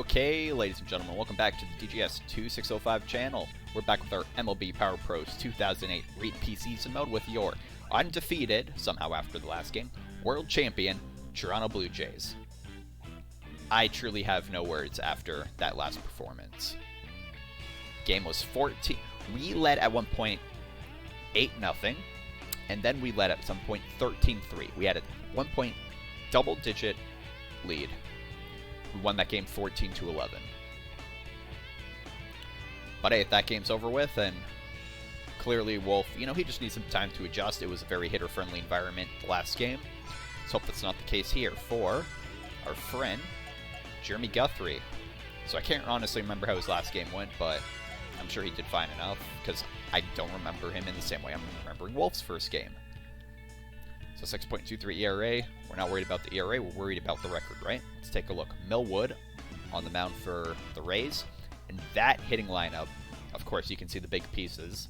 Okay, ladies and gentlemen, welcome back to the DGS 2605 channel. We're back with our MLB Power Pros 2008 repeat season mode with your undefeated, somehow after the last game, world champion, Toronto Blue Jays. I truly have no words after that last performance. Game was 14. We led at one point 8-0, and then we led at some point 13-3. We had a 1 point double-digit lead. We won that game 14-11. But hey, if that game's over with, then clearly Wolf, he just needs some time to adjust. It was a very hitter-friendly environment the last game. Let's hope that's not the case here for our friend, Jeremy Guthrie. So I can't honestly remember how his last game went, but I'm sure he did fine enough, because I don't remember him in the same way I'm remembering Wolf's first game. So 6.23 ERA. We're not worried about the ERA, we're worried about the record, right? Let's take a look. Millwood on the mound for the Rays. And that hitting lineup, of course, you can see the big pieces.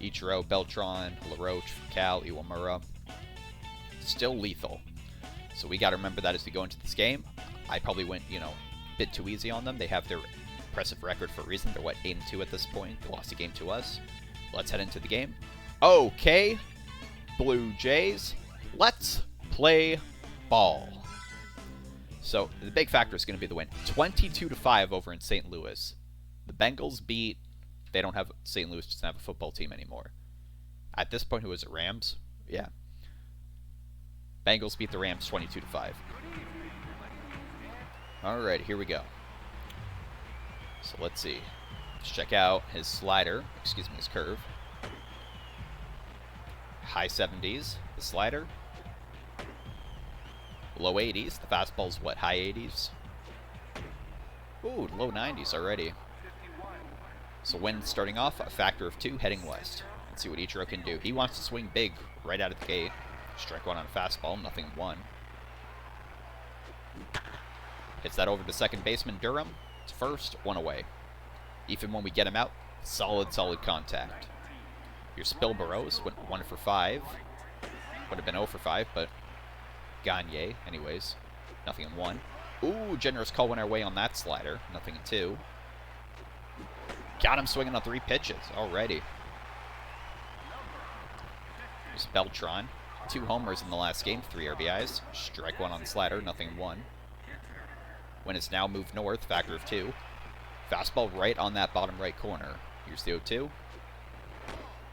Ichiro, Beltran, LaRoche, Cal, Iwamura. Still lethal. So we got to remember that as we go into this game. I probably went, a bit too easy on them. They have their impressive record for a reason. They're, 8-2 at this point. They lost a game to us. Let's head into the game. Okay, Blue Jays, let's play ball. So the big factor is going to be the win. 22-5 over in St. Louis. The Bengals beat. They don't have. St. Louis doesn't have a football team anymore. At this point, who is it? Rams? Yeah. Bengals beat the Rams 22-5. Alright, here we go. So let's see. Let's check out his slider. Excuse me, his curve. High 70s. The slider. Low 80s. The fastball's what? High 80s? Ooh, low 90s already. So wind starting off, a factor of 2, heading west. Let's see what Ichiro can do. He wants to swing big right out of the gate. Strike one on a fastball, nothing one. Hits that over to second baseman Durham. It's first, one away. Even when we get him out, solid contact. Here's Spill Burrows, went 1 for 5. Would have been 0 for 5, but Gagne, anyways. Nothing in 1. Ooh, generous call went our way on that slider. Nothing in 2. Got him swinging on 3 pitches already. Here's Beltran. 2 homers in the last game, 3 RBIs. Strike 1 on the slider, nothing in 1. When it's now moved north, factor of 2. Fastball right on that bottom right corner. Here's the 0-2.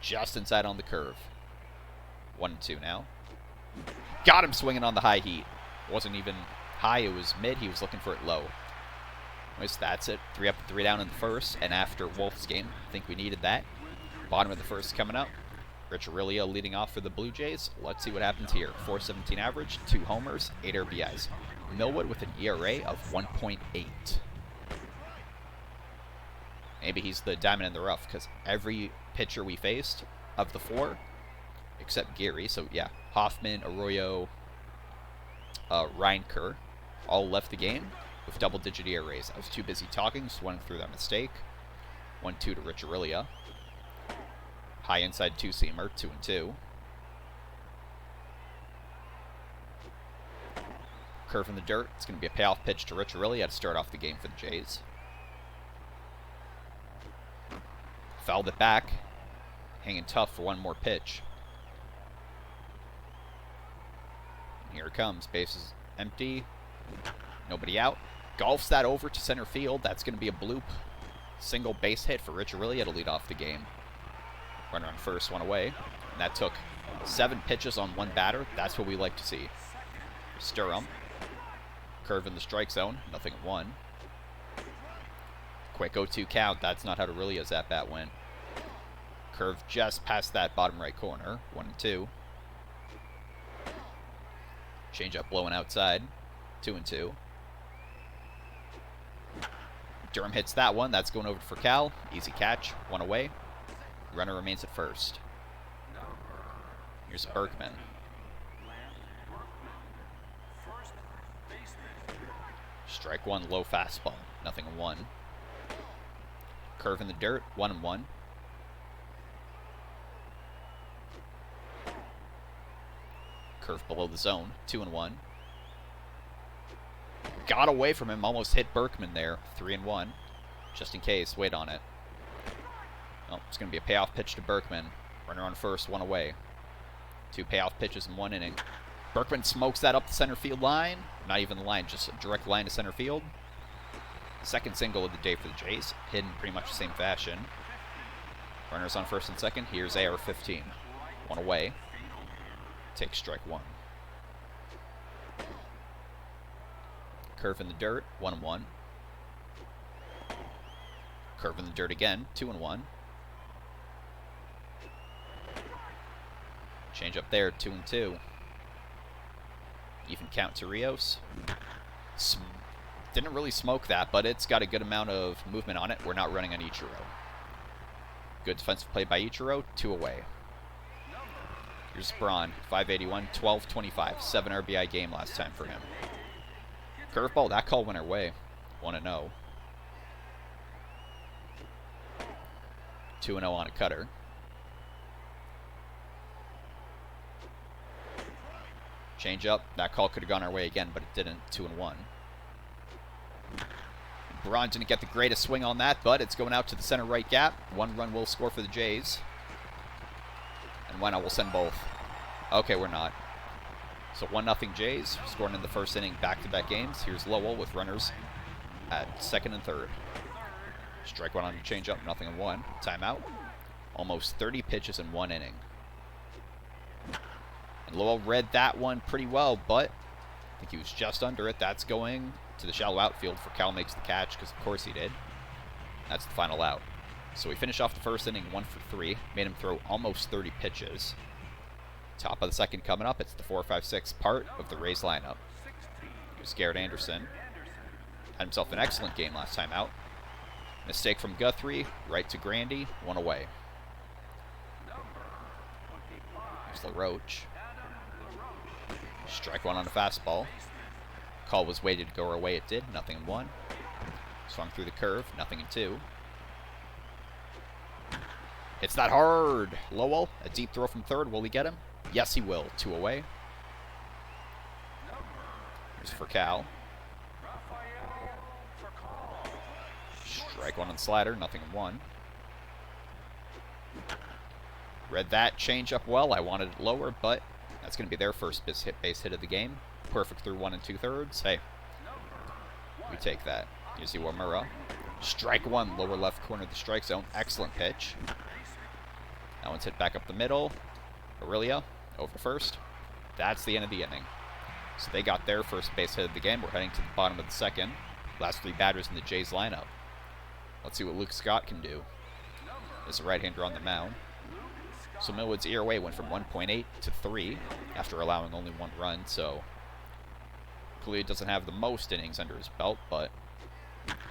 Just inside on the curve. 1-2 now. Got him swinging on the high heat. Wasn't even high, it was mid. He was looking for it low. Anyways, that's it. 3 up, 3 down in the first. And after Wolf's game, I think we needed that. Bottom of the first coming up. Rich Aurelia leading off for the Blue Jays. Let's see what happens here. 417 average, 2 homers, 8 RBIs. Millwood with an ERA of 1.8. Maybe he's the diamond in the rough, because every pitcher we faced, of the 4, except Geary, so yeah, Hoffman, Arroyo, Reinker, all left the game with double-digit ERAs. I was too busy talking, just went through that mistake. 1-2 to Rich Aurelia. High inside 2-seamer, 2-2. Curve in the dirt. It's going to be a payoff pitch to Rich Aurelia to start off the game for the Jays. Fouled it back. Hanging tough for one more pitch. And here it comes. Base is empty. Nobody out. Golfs that over to center field. That's going to be a bloop. Single base hit for Rich Aurelia to lead off the game. Runner on first, 1 away. And that took 7 pitches on 1 batter. That's what we like to see. Sturm. Curve in the strike zone. Nothing at 1. Quick 0-2 count. That's not how Aurelia's at-bat went. Curve just past that bottom right corner. 1-2. Change up blowing outside. 2-2. Durham hits that one. That's going over for Cal. Easy catch. 1 away. Runner remains at first. Here's Berkman. Strike 1, low fastball. Nothing in 1. Curve in the dirt. 1-1. Curve below the zone. 2-1. got away from him. Almost hit Berkman there. 3-1. Just in case. Wait on it. Oh, it's going to be a payoff pitch to Berkman. Runner on first, one away. 2 payoff pitches in 1 inning. Berkman smokes that up the center field line. Not even the line, just a direct line to center field. Second single of the day for the Jays. Hit in pretty much the same fashion. Runners on first and second. Here's AR-15. One away. Take strike 1. Curve in the dirt. 1-1. Curve in the dirt again. 2-1. Change up there. 2-2. Even count to Rios. Didn't really smoke that, but it's got a good amount of movement on it. We're not running on Ichiro. Good defensive play by Ichiro. 2 away. Here's Braun. 581, 12-25. 7 RBI game last time for him. Curveball. That call went our way. 1-0. 2-0 on a cutter. Change up. That call could have gone our way again, but it didn't. 2-1. Braun didn't get the greatest swing on that, but it's going out to the center right gap. 1 run will score for the Jays. And why not? We'll send both. Okay, we're not. So 1-0 Jays. Scoring in the first inning, back-to-back games. Here's Lowell with runners at second and third. Strike 1 on the changeup. 0-1. Timeout. Almost 30 pitches in 1 inning. And Lowell read that one pretty well, but I think he was just under it. That's going to the shallow outfield for Cal makes the catch, because of course he did. That's the final out. So we finish off the first inning 1 for 3. Made him throw almost 30 pitches. Top of the second coming up. It's the 4-5-6 part of the Rays lineup. Here's Garrett Anderson. Had himself an excellent game last time out. Mistake from Guthrie. Right to Grandy. 1 away. Here's LaRoche. Strike 1 on a fastball. Call was waited to go our way. It did. 0-1. Swung through the curve. 0-2. It's that hard. Lowell, a deep throw from third. Will he get him? Yes, he will. 2 away. Here's for Cal. Strike 1 on slider. 0-1. Read that change up well. I wanted it lower, but that's going to be their first base hit of the game. Perfect through 1 2/3. Hey, we take that. Here's Iwamura. Strike 1, lower left corner of the strike zone. Excellent pitch. That one's hit back up the middle. Aurelia over first. That's the end of the inning. So they got their first base hit of the game. We're heading to the bottom of the second. Last 3 batters in the Jays lineup. Let's see what Luke Scott can do. There's a right-hander on the mound. So Millwood's ERA went from 1.8 to 3 after allowing only 1 run. So clearly doesn't have the most innings under his belt, but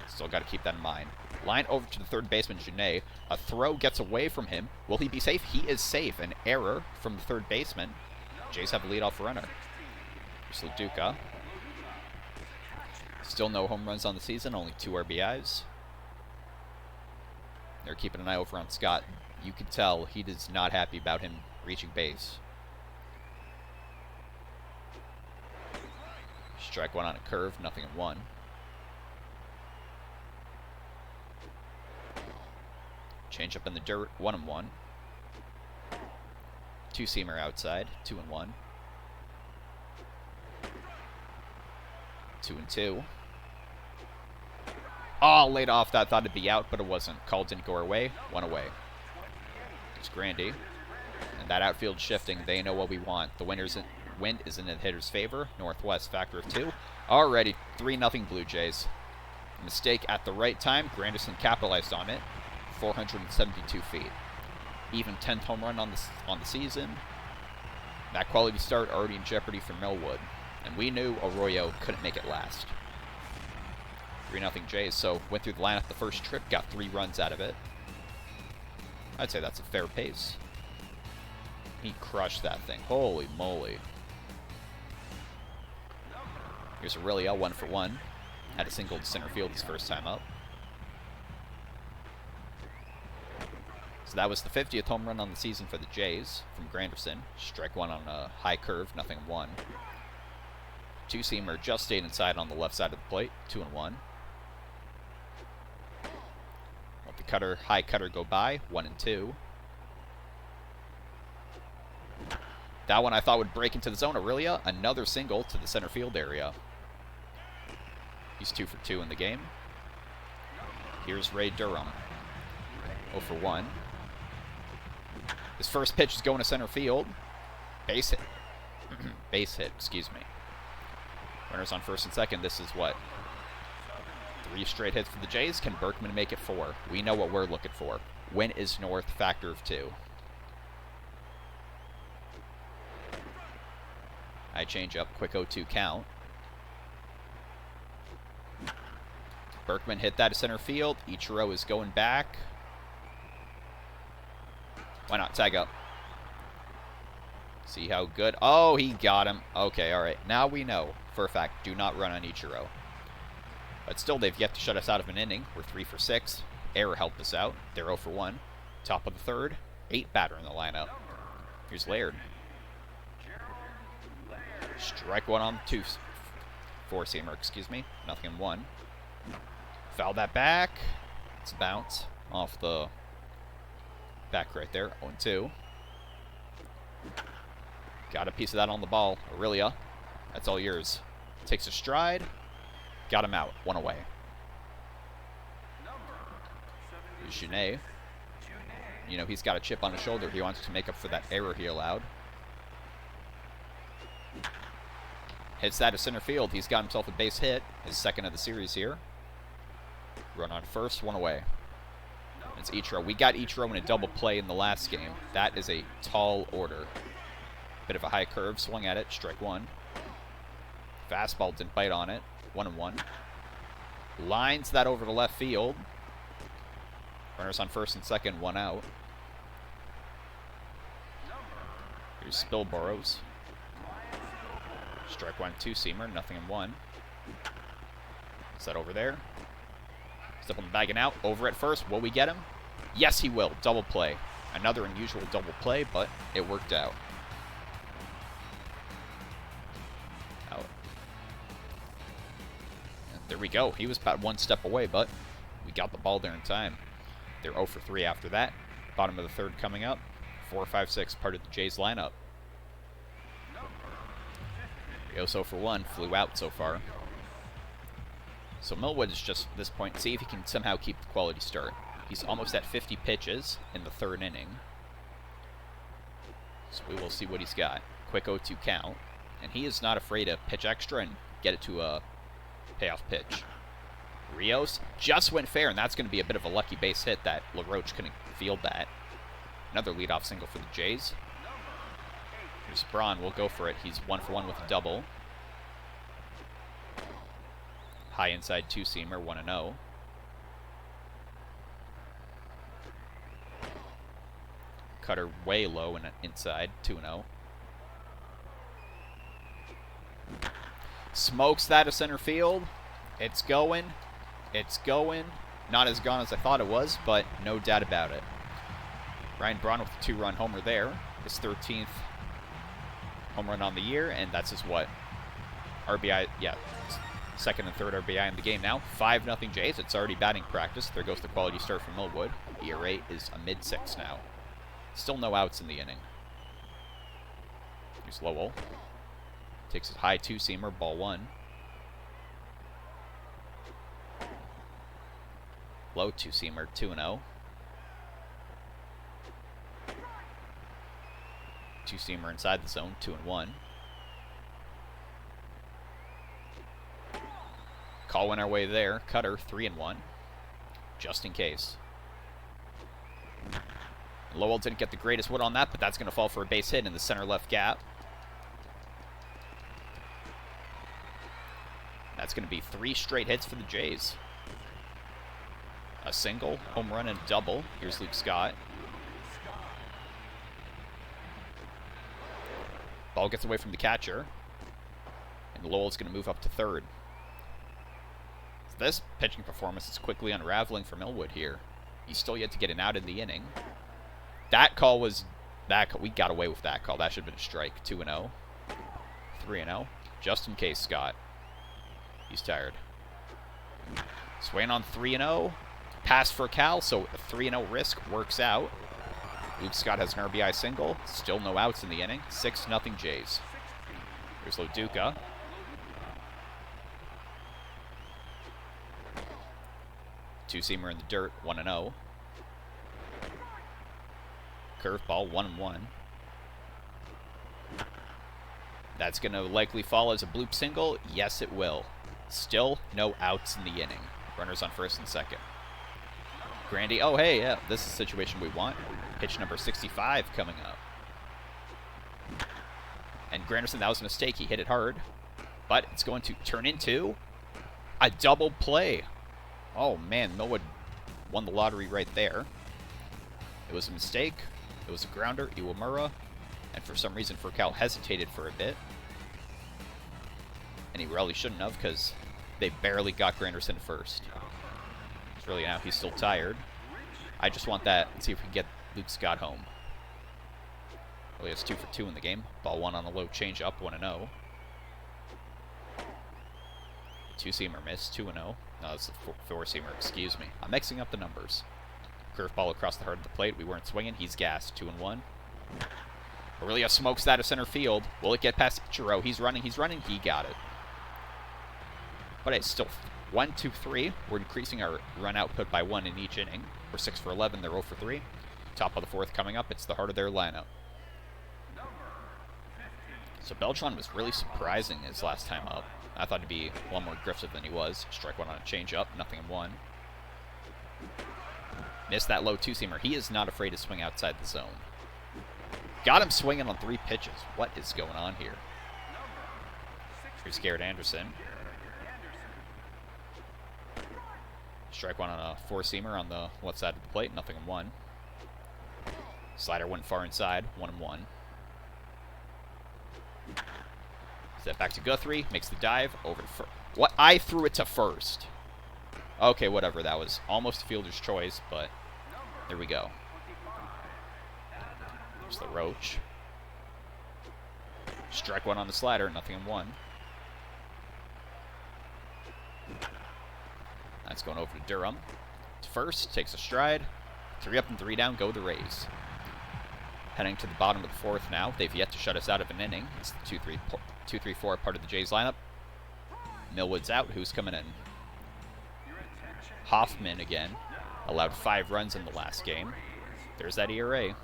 still got to keep that in mind. Line over to the third baseman, Janae. A throw gets away from him. Will he be safe? He is safe. An error from the third baseman. Jays have a leadoff runner. Here's Leduca. Still no home runs on the season, only 2 RBIs. They're keeping an eye over on Scott. You can tell he is not happy about him reaching base. Strike 1 on a curve, 0-1. Change up in the dirt, 1-1. 2-seamer outside, 2-1. 2-2. Oh, laid off. That thought it'd be out, but it wasn't. Call didn't go our way. 1 away. It's Grandy. And that outfield shifting, they know what we want. The wind is in the hitter's favor. Northwest, factor of 2. Already 3-0 Blue Jays. Mistake at the right time. Granderson capitalized on it. 472 feet. Even 10th home run on the season. That quality start already in jeopardy for Millwood. And we knew Arroyo couldn't make it last. 3-0 Jays, so went through the lineup the first trip, got 3 runs out of it. I'd say that's a fair pace. He crushed that thing. Holy moly. Here's Aurelia, 1 for 1. Had a single to center field his first time up. So that was the 50th home run on the season for the Jays from Granderson. Strike 1 on a high curve, 0-1. Two-seamer just stayed inside on the left side of the plate. 2-1. Let the cutter, high cutter go by. 1-2. That one I thought would break into the zone. Aurelia, another single to the center field area. He's 2 for 2 in the game. Here's Ray Durham. 0 for 1. His first pitch is going to center field. Base hit. Base hit, excuse me. Runners on first and second. This is what? 3 straight hits for the Jays. Can Berkman make it 4? We know what we're looking for. Win is north, factor of 2. High change up, quick 0-2 count. Berkman hit that to center field. Ichiro is going back. Why not? Tag up. See how good. Oh, he got him. Okay, all right. Now we know for a fact. Do not run on Ichiro. But still, they've yet to shut us out of an inning. We're 3 for 6. Error helped us out. They're 0 for 1. Top of the third. 8 batter in the lineup. Here's Laird. Strike one on 2. 4-seamer, excuse me. Nothing in 1. Foul that back. It's a bounce off the back right there. 0-2. Got a piece of that on the ball. Aurelia, that's all yours. Takes a stride. Got him out. 1 away. Junet. You know, he's got a chip on his shoulder. He wants to make up for that error he allowed. Hits that to center field. He's got himself a base hit. His second of the series here. Run on first. 1 away. It's Ichiro. We got Ichiro in a double play in the last game. That is a tall order. Bit of a high curve. Swung at it. Strike 1. Fastball didn't bite on it. 1-1. Lines that over to left field. Runners on first and second. 1 out. Here's Spilboroughs. Strike 1, 2-seamer. Nothing in 1. Is that over there? Step on the bag and out. Over at first. Will we get him? Yes, he will. Double play. Another unusual double play, but it worked out. Out. And there we go. He was about 1 step away, but we got the ball there in time. They're 0 for 3 after that. Bottom of the third coming up. 4, 5, 6, part of the Jays lineup. Rios 0 for 1. Flew out so far. So Millwood is just at this point, see if he can somehow keep the quality start. He's almost at 50 pitches in the third inning. So we will see what he's got. Quick 0-2 count. And he is not afraid to pitch extra and get it to a payoff pitch. Rios just went fair, and that's going to be a bit of a lucky base hit that LaRoche couldn't field that. Another leadoff single for the Jays. Here's Braun. We'll go for it. He's 1 for 1 with a double. High inside 2-seamer, 1-0. Cutter way low and inside, 2-0. Smokes that to center field. It's going. It's going. Not as gone as I thought it was, but no doubt about it. Ryan Braun with a 2-run homer there. His 13th home run on the year, and that's his what? RBI, yeah. Second and third RBI in the game now. 5-0 Jays. It's already batting practice. There goes the quality start from Millwood. ERA is a mid-6 now. Still no outs in the inning. Here's Lowell. Takes a high 2-seamer, ball 1. Low 2-seamer, 2-0. 2-seamer inside the zone, 2-1. Call went our way there. Cutter, 3-1. Just in case. Lowell didn't get the greatest wood on that, but that's going to fall for a base hit in the center left gap. That's going to be 3 straight hits for the Jays. A single, home run, and a double. Here's Luke Scott. Ball gets away from the catcher. And Lowell's going to move up to third. This pitching performance is quickly unraveling for Millwood here. He's still yet to get an out in the inning. That call was... we got away with that call. That should have been a strike. 2-0. 3-0. just in case, Scott. He's tired. Swaying on 3-0. Pass for Cal, so a 3-0 risk works out. Luke Scott has an RBI single. Still no outs in the inning. 6-0 Jays. Here's Loduca. Two-seamer in the dirt, 1-0. Curveball, 1-1. That's going to likely fall as a bloop single. Yes, it will. Still no outs in the inning. Runners on first and second. Grandy, oh, hey, yeah, this is the situation we want. Pitch number 65 coming up. And Granderson, that was a mistake. He hit it hard. But it's going to turn into a double play. Oh, man, Millwood won the lottery right there. It was a mistake. It was a grounder, Iwamura. And for some reason, Furcal hesitated for a bit. And he really shouldn't have, because they barely got Granderson first. It's really now he's still tired. I just want that. Let's see if we can get Luke Scott home. Well, he has 2 for 2 in the game. Ball 1 on a low change-up, 1-0. Two-seamer missed, 2-0. No, that's the four-seamer, excuse me. I'm mixing up the numbers. Curveball across the heart of the plate. We weren't swinging. He's gassed, 2-1. Aurelia smokes that to center field. Will it get past Ichiro? He's running, he got it. But it's still 1, 2, 3. We're increasing our run output by 1 in each inning. We're 6 for 11, they're 0 for 3. Top of the 4th coming up. It's the heart of their lineup. So Beltran was really surprising his last time up. I thought he'd be a lot more aggressive than he was. Strike 1 on a change-up, 0-1. Missed that low two-seamer. He is not afraid to swing outside the zone. Got him swinging on 3 pitches. What is going on here? Here's Garrett Anderson. Strike 1 on a 4-seamer on the left side of the plate, 0-1. Slider went far inside, 1-1. Set back to Guthrie, makes the dive, over to first. What? I threw it to first. Okay, whatever, that was almost a fielder's choice, but there we go. There's the Roach. Strike 1 on the slider, 0-1. That's going over to Durham. To first, takes a stride. 3 up and 3 down, go the Rays. Heading to the bottom of the 4th now. They've yet to shut us out of an inning. It's the 2-3-4 part of the Jays lineup. Millwood's out. Who's coming in? Hoffman again. Allowed 5 runs in the last game. There's that ERA.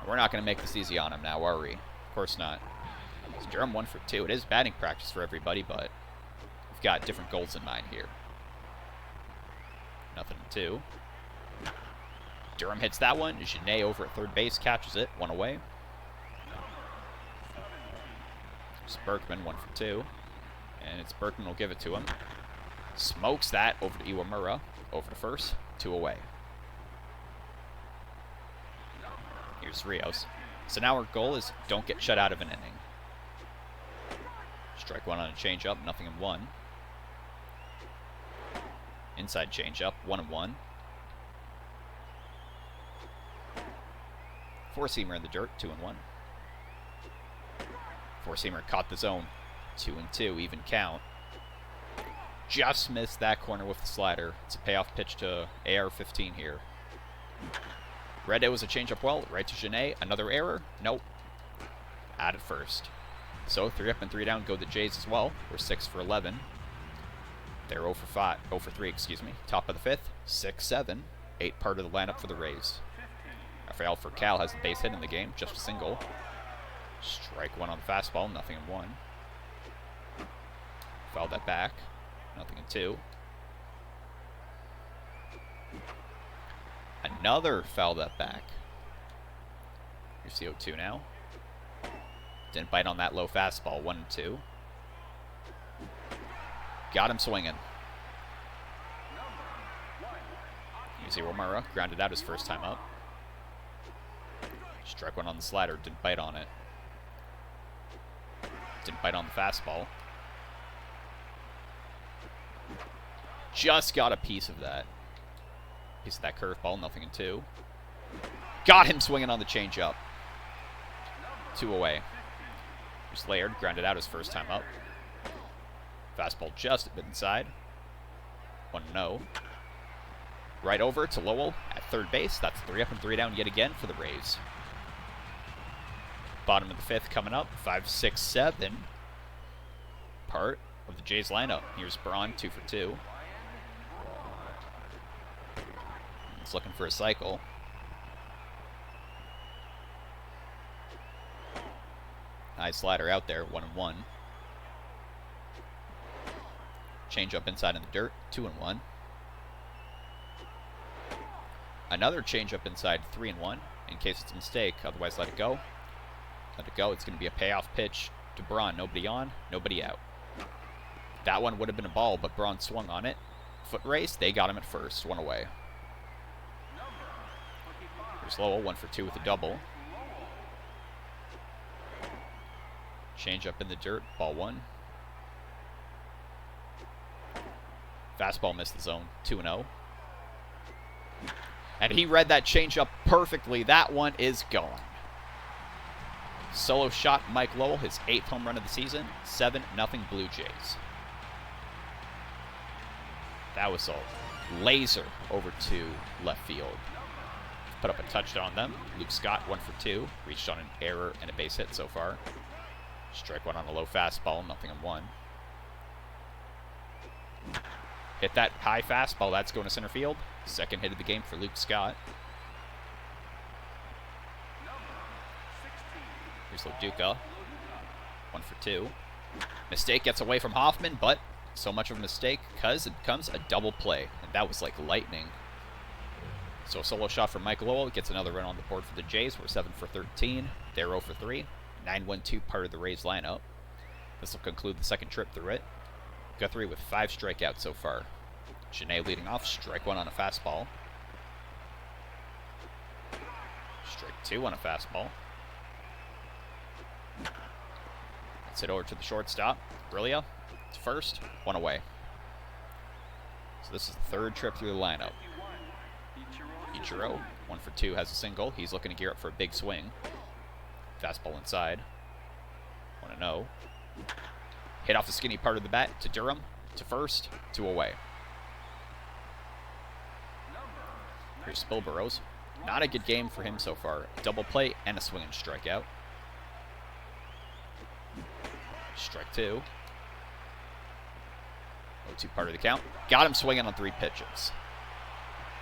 We're not going to make this easy on him now, are we? Of course not. So Durham 1 for 2. It is batting practice for everybody, but we've got different goals in mind here. 0-2. Durham hits that one. Genet over at third base catches it. 1 away. It's Berkman, 1 for 2. And it's Berkman will give it to him. Smokes that over to Iwamura. Over to first. 2 away. Here's Rios. So now our goal is don't get shut out of an inning. Strike 1 on a changeup. 0-1. Inside changeup. 1-1. 4-seamer in the dirt, 2-1. 4-seamer caught the zone, 2-2, even count. Just missed that corner with the slider. It's a payoff pitch to AR-15 here. Red, it was a changeup well, right to Genet. Another error? Nope. Out at first. So 3 up and 3 down go the Jays as well. We're 6 for 11. They're 0 for 3, excuse me. Top of the 5th, 6-7. 8 part of the lineup for the Rays. Rafael Furcal has a base hit in the game, just a single. Strike 1 on the fastball, 0-1. Fouled that back, 0-2. Another foul that back. Here's the 0-2 now. Didn't bite on that low fastball, 1-2. Got him swinging. Here's Iwamura, grounded out his first time up. Struck 1 on the slider, didn't bite on it. Didn't bite on the fastball. Just got a piece of that. Piece of that curveball, 0-2. Got him swinging on the changeup. 2 away. Here's Laird, grounded out his first time up. Fastball just a bit inside. 1-0. Right over to Lowell at third base. That's 3 up and 3 down yet again for the Rays. Bottom of the 5th coming up. 5, 6, 7. Part of the Jays lineup. Here's Braun, 2 for 2. He's looking for a cycle. High slider out there, 1-1. Change up inside in the dirt, 2-1. Another change up inside, 3-1, in case it's a mistake. Otherwise, let it go. Let it go. It's going to be a payoff pitch to Braun. Nobody on, nobody out. That one would have been a ball, but Braun swung on it. Foot race, they got him at first, 1 away. Here's Lowell, 1 for 2 with a double. Change up in the dirt, ball 1. Fastball missed the zone, 2-0. And he read that changeup perfectly. That one is gone. Solo shot, Mike Lowell, his 8th home run of the season. 7-0 Blue Jays. That was a laser over to left field. Put up a touchdown on them. Luke Scott, 1 for 2. Reached on an error and a base hit so far. Strike 1 on a low fastball, 0-1. Hit that high fastball, that's going to center field. Second hit of the game for Luke Scott. Here's Loduca, 1 for 2. Mistake gets away from Hoffman, but so much of a mistake because it becomes a double play. And that was like lightning. So a solo shot from Mike Lowell gets another run on the board for the Jays. We're 7 for 13. They're 0 for 3. 9-1-2 part of the Rays lineup. This will conclude the second trip through it. Guthrie with 5 strikeouts so far. Janae leading off, strike 1 on a fastball. Strike 2 on a fastball. Let's hit over to the shortstop. Brilia, it's first, 1 away. So this is the 3rd trip through the lineup. Ichiro, 1 for 2, has a single. He's looking to gear up for a big swing. Fastball inside. 1-0. Hit off the skinny part of the bat to Durham. To first. 2 away. Here's Spilburrows. Not a good game for him so far. Double play and a swing and strikeout. Strike 2. 0-2 part of the count. Got him swinging on 3 pitches.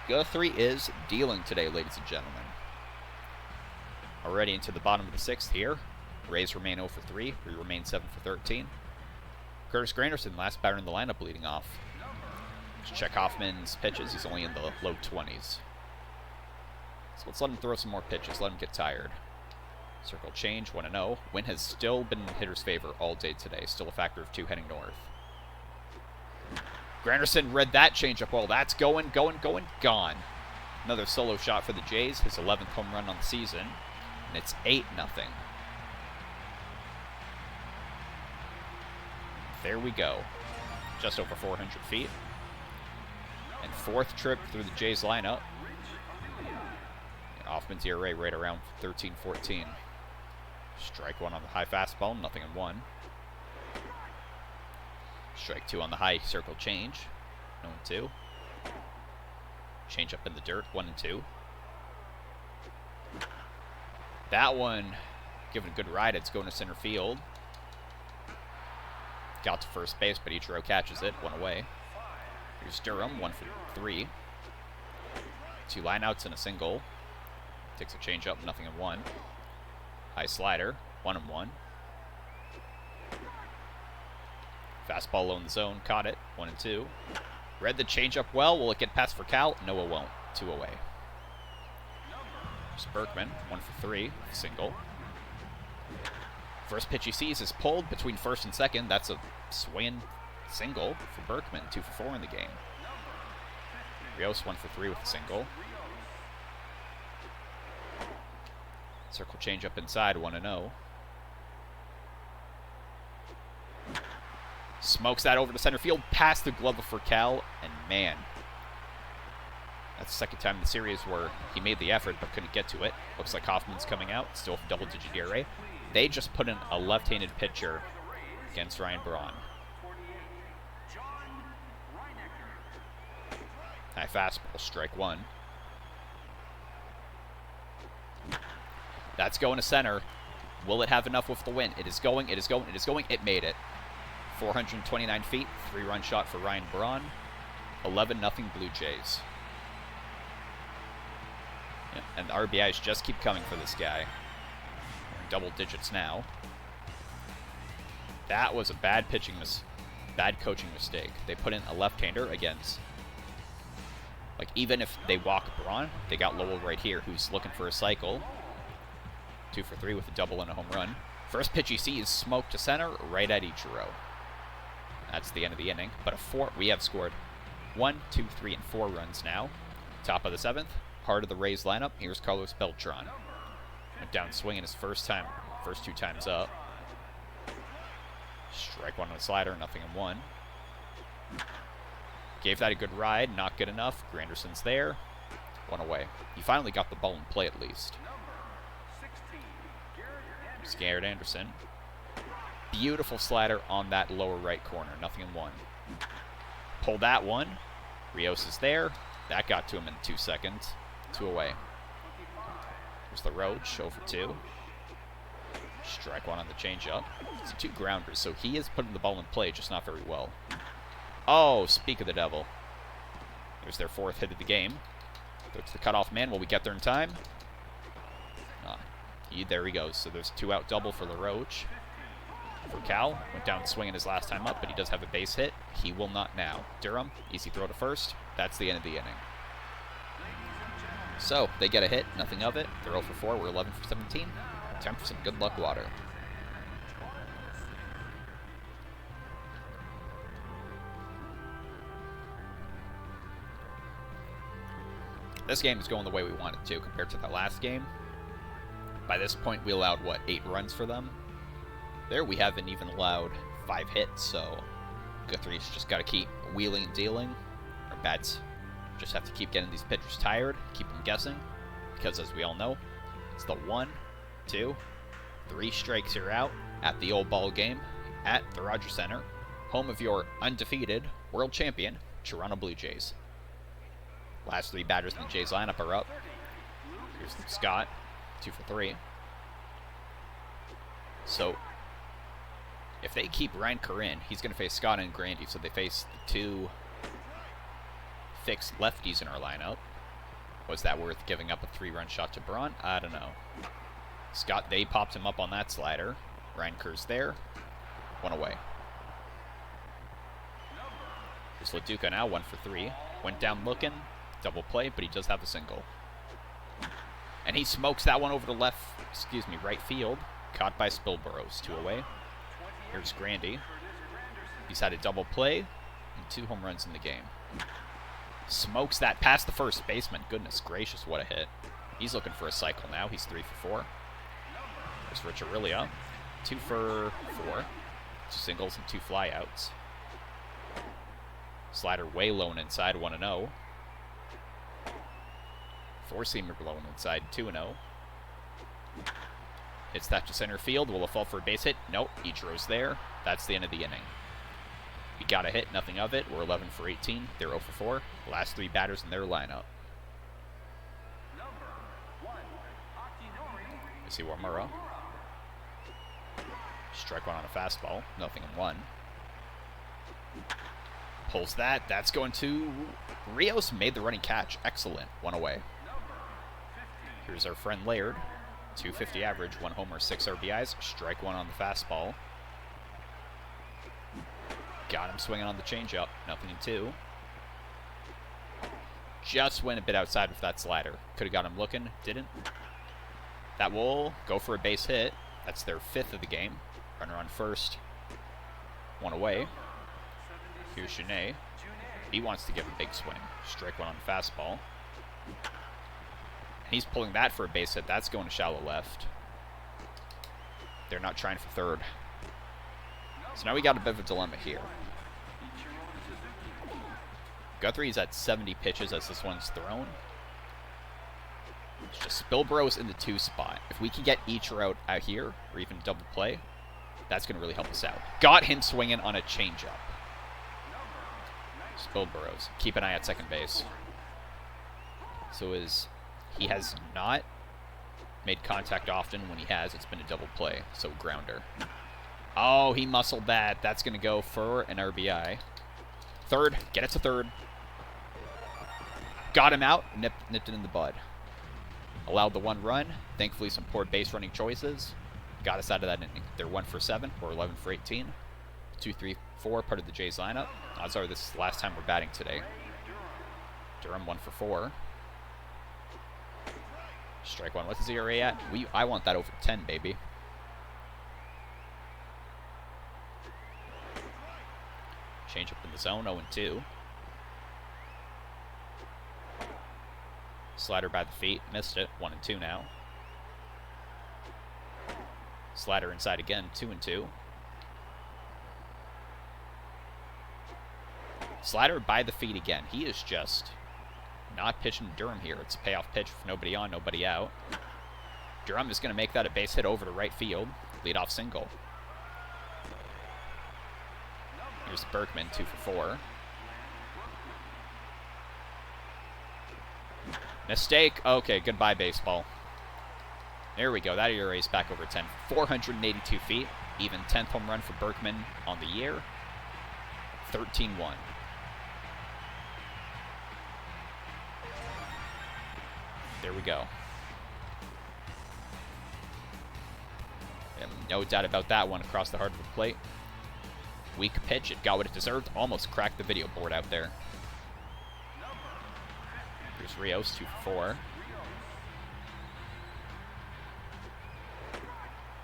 Guthrie is dealing today, ladies and gentlemen. Already into the bottom of the 6th here. Rays remain 0 for 3. We remain 7 for 13. Curtis Granderson, last batter in the lineup, leading off. Let's check Hoffman's pitches. He's only in the low 20s. So let's let him throw some more pitches. Let him get tired. Circle change, 1-0. Wind has still been in hitter's favor all day today. Still a factor of 2 heading north. Granderson read that changeup well. That's going, gone. Another solo shot for the Jays. His 11th home run on the season. And it's 8-0. There we go. Just over 400 feet. And 4th trip through the Jays lineup. And Hoffman's ERA right around 13-14. Strike 1 on the high fastball, 0-1. Strike 2 on the high circle change, 0-2. Change up in the dirt, 1-2. That one, given a good ride, it's going to center field. Got to first base, but Ichiro catches it, 1 away. Here's Durham, 1 for 3. 2 lineouts and a single. Takes a change up, 0-1. High slider, 1-1. Fastball low in the zone, caught it, 1-2. Read the changeup well. Will it get past for Cal? No, it won't. 2 away. There's Berkman, 1 for 3, single. First pitch he sees is pulled between first and second. That's a swinging single for Berkman, 2 for 4 in the game. Rios, 1 for 3 with a single. Circle change up inside, 1-0. Smokes that over to center field, past the glove for Cal, and man, that's the second time in the series where he made the effort but couldn't get to it. Looks like Hoffman's coming out, still with double-digit ERA. They just put in a left-handed pitcher against Ryan Braun. High fastball, strike one. That's going to center. Will it have enough with the win? It is going, it is going, it is going. It made it. 429 feet, 3-run shot for Ryan Braun. 11-0 Blue Jays. Yeah, and the RBIs just keep coming for this guy. We're in double digits now. That was a bad coaching mistake. They put in a left-hander against. Like, even if they walk Braun, they got Lowell right here, who's looking for a cycle. 2 for 3 with a double and a home run. First pitch you see is smoked to center, right at Ichiro. That's the end of the inning. But we have scored 1, 2, 3, and 4 runs now. Top of the 7th, heart of the Rays lineup. Here's Carlos Beltran. Went down swinging his first 2 times up. Strike one on the slider, nothing in one. Gave that a good ride, not good enough. Granderson's there. 1 away. He finally got the ball in play at least. Garrett Anderson. Beautiful slider on that lower right corner. Nothing in one. Pull that one. Rios is there. That got to him in 2 seconds. 2 away. There's the Roach, 0 for 2. Strike one on the changeup. It's 2 grounders, so he is putting the ball in play, just not very well. Oh, speak of the devil. There's their 4th hit of the game. Go to the cutoff man. Will we get there in time? There he goes. So there's 2-out double for LaRoche. For Cal, went down swinging his last time up, but he does have a base hit. He will not now. Durham, easy throw to first. That's the end of the inning. So, they get a hit, nothing of it. They're 0 for 4, we're 11 for 17. Time for some good luck water. This game is going the way we want it to compared to the last game. By this point, we allowed, 8 runs for them? There, we haven't even allowed 5 hits, so Guthrie's just got to keep wheeling and dealing. Our bats just have to keep getting these pitchers tired, keep them guessing, because as we all know, it's the 1, 2, 3 strikes you're out at the old ball game at the Rogers Center, home of your undefeated world champion, Toronto Blue Jays. Last 3 batters in the Jays lineup are up. Here's Scott. 2 for 3. So, if they keep Reinker in, he's going to face Scott and Grandy. So they face the 2 fixed lefties in our lineup. Was that worth giving up a 3-run shot to Braun? I don't know. Scott, they popped him up on that slider. Reinker's there. 1 away. Here's LaDuca now, 1 for 3. Went down looking. Double play, but he does have a single. And he smokes that one over to right field. Caught by Spilboroughs, 2 away. Here's Grandy. He's had a double play and 2 home runs in the game. Smokes that past the first baseman. Goodness gracious, what a hit. He's looking for a cycle now. He's 3 for 4. There's Rich Aurelia. 2 for 4. 2 singles and 2 flyouts. Slider way low and inside, 1-0. 4-seamer blown inside, 2-0. Hits that to center field. Will it fall for a base hit? Nope. Ichiro's there. That's the end of the inning. We got a hit, nothing of it. We're 11 for 18. They're 0 for 4. Last 3 batters in their lineup. Isiwamura. Strike one on a fastball. Nothing in one. Pulls that. That's going to Rios. Made the running catch. Excellent. 1 away. Here's our friend Laird. 250 average, 1 homer, 6 RBIs. Strike one on the fastball. Got him swinging on the changeup. Nothing in 2. Just went a bit outside with that slider. Could have got him looking. Didn't. That will go for a base hit. That's their 5th of the game. Runner on first. 1 away. Here's Janae. He wants to give a big swing. Strike one on the fastball. And he's pulling that for a base hit. That's going to shallow left. They're not trying for third. So now we got a bit of a dilemma here. Guthrie's at 70 pitches as this one's thrown. It's just Spilbro's in the 2 spot. If we can get Ichiro out here, or even double play, that's going to really help us out. Got him swinging on a changeup. Spilbro's. Keep an eye at second base. So he has not made contact often. When he has, it's been a double play. So grounder. Oh, he muscled that. That's going to go for an RBI. Third. Get it to third. Got him out. Nipped it in the bud. Allowed the 1 run. Thankfully, some poor base running choices got us out of that inning. They're 1 for 7 or 11 for 18. 2, 3, 4, part of the Jays lineup. Odds are this is the last time we're batting today. Durham 1 for 4. Strike 1. What's his ERA at? I want that over 10, baby. Change up in the zone. 0-2. Slider by the feet. Missed it. 1-2 now. Slider inside again. 2-2. Slider by the feet again. He is just not pitching Durham here. It's a payoff pitch with nobody on, nobody out. Durham is going to make that a base hit over to right field. Leadoff single. Here's Berkman, 2 for 4. Mistake. Okay, goodbye, baseball. There we go. That ERA is back over 10. 482 feet. Even 10th home run for Berkman on the year. 13-1. There we go. And no doubt about that one across the heart of the plate. Weak pitch. It got what it deserved. Almost cracked the video board out there. Here's Rios, 2 for 4.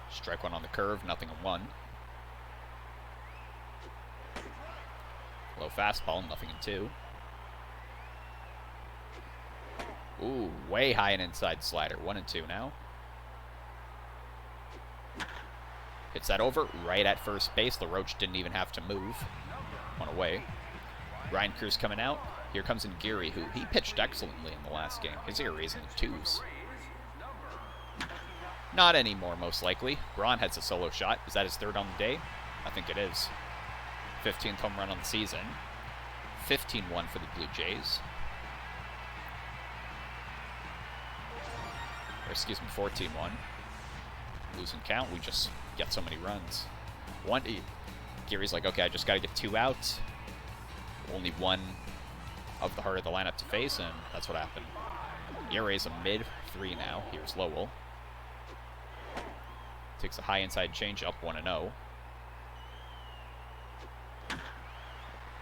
Strike 1 on the curve, nothing in 1. Low fastball, nothing in 2. Ooh, way high and inside slider. 1-2 now. Hits that over right at first base. LaRoche didn't even have to move. One away. Ryan Cruz coming out. Here comes in Geary, who he pitched excellently in the last game. His ERA is in the 2s. Not anymore, most likely. Braun has a solo shot. Is that his 3rd on the day? I think it is. 15th home run on the season. 15-1 for the Blue Jays. Or excuse me, 14-1. Losing count. We just get so many runs. Geary's like, okay, I just got to get 2 outs. Only 1 of the heart of the lineup to face, and that's what happened. ERA's a mid-3 now. Here's Lowell. Takes a high inside changeup, 1-0.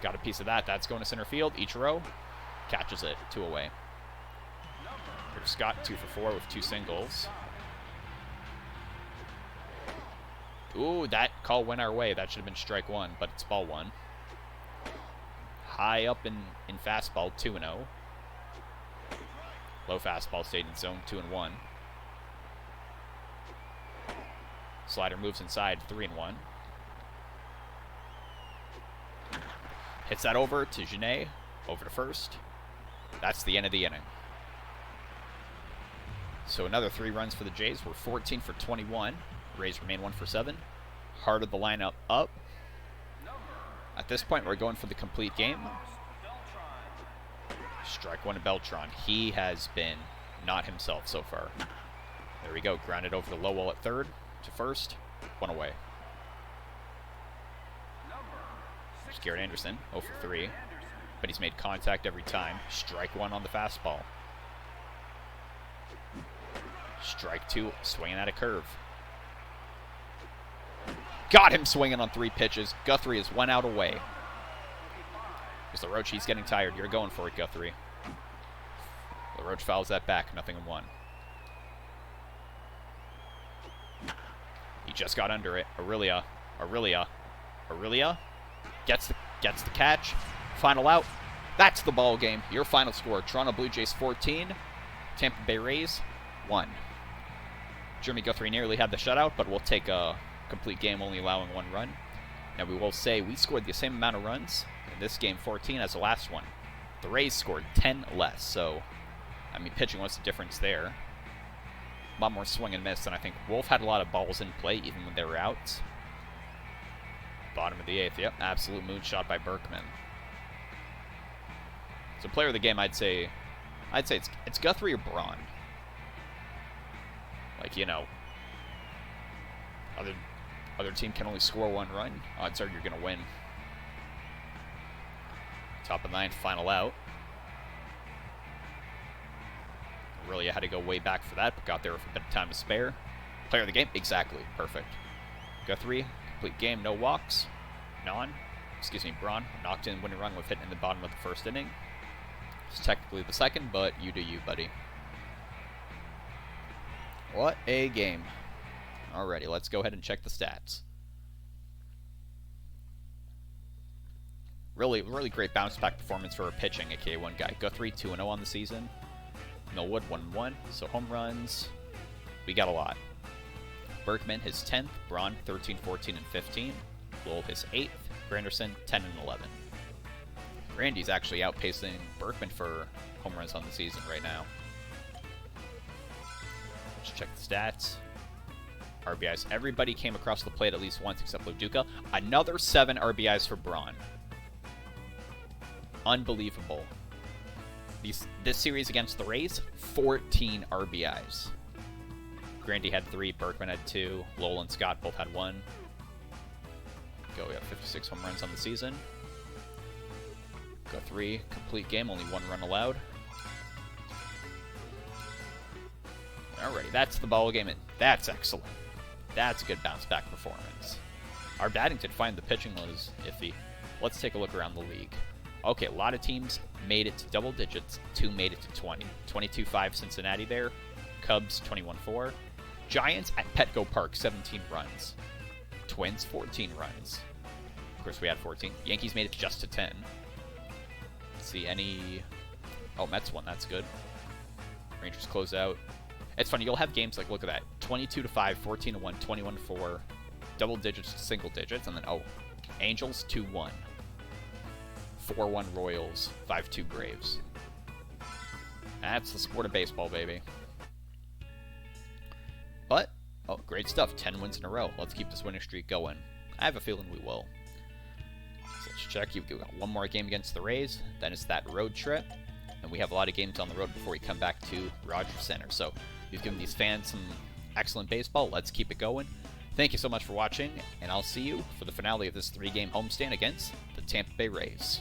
Got a piece of that. That's going to center field. Ichiro catches it. 2 away. Here's Scott, 2 for 4 with 2 singles. Ooh, that call went our way. That should have been strike 1, but it's ball 1. High up in fastball, 2-0. Low fastball stayed in zone, 2-1. Slider moves inside, 3-1. Hits that over to Genet, over to first. That's the end of the inning. So another 3 runs for the Jays. We're 14 for 21. Rays remain 1 for 7. Heart of the lineup up. At this point, we're going for the complete game. Strike 1 to Beltran. He has been not himself so far. There we go. Grounded over to Lowell at 3rd. To first. 1 away. There's Garrett Anderson. 0 for 3. But he's made contact every time. Strike 1 on the fastball. Strike 2. Swinging at a curve. Got him swinging on 3 pitches. Guthrie is 1 out away. Here's LaRoche. He's getting tired. You're going for it, Guthrie. LaRoche fouls that back. Nothing in 1. He just got under it. Aurelia gets the catch. Final out. That's the ball game. Your final score: Toronto Blue Jays 14, Tampa Bay Rays 1. Jeremy Guthrie nearly had the shutout, but we'll take a complete game, only allowing 1 run. Now we will say we scored the same amount of runs in this game, 14, as the last one. The Rays scored 10 less, so I mean, pitching, what's the difference there? A lot more swing and miss, and I think Wolf had a lot of balls in play even when they were out. Bottom of the 8th, yep, absolute moonshot by Berkman. So player of the game, I'd say it's Guthrie or Braun. Like, you know, other team can only score 1 run. Odds are you're gonna win. Top of 9th, final out. Really, I had to go way back for that, but got there with a bit of time to spare. Player of the game, exactly, perfect. Guthrie, complete game, no walks. Braun, knocked in winning run with hitting in the bottom of the 1st inning. It's technically the 2nd, but you do you, buddy. What a game. Alrighty, let's go ahead and check the stats. Really great bounce back performance for a pitching, aka one guy. Guthrie 2-0 on the season. Millwood 1-1. So home runs, we got a lot. Berkman his 10th. Braun 13, 14, and 15. Lowell his 8th. Granderson 10 and 11. Randy's actually outpacing Berkman for home runs on the season right now. Let's check the stats. RBIs. Everybody came across the plate at least once except Loduca. Another 7 RBIs for Braun. Unbelievable. This series against the Rays, 14 RBIs. Grandy had 3, Berkman had 2, Lowell and Scott both had 1. We have 56 home runs on the season. Guthrie, complete game, only 1 run allowed. Alrighty, that's the ball game, and that's excellent. That's a good bounce back performance. Our batting did fine, the pitching was iffy. Let's take a look around the league. Okay, a lot of teams made it to double digits. 2 made it to 20. 22-5 Cincinnati there. Cubs 21-4. Giants at Petco Park 17 runs. Twins 14 runs. Of course, we had 14. Yankees made it just to 10. Let's see any. Oh, Mets won. That's good. Rangers close out. It's funny. You'll have games like, look at that, 22-5, 14-1, 21-4, double digits to single digits, and then Angels 2-1. 4-1 Royals, 5-2 Braves. That's the sport of baseball, baby. But, great stuff. 10 wins in a row. Let's keep this winning streak going. I have a feeling we will. So let's check. You've got 1 more game against the Rays. Then it's that road trip. And we have a lot of games on the road before we come back to Rogers Center. So we've given these fans some excellent baseball. Let's keep it going. Thank you so much for watching, and I'll see you for the finale of this 3-game homestand against the Tampa Bay Rays.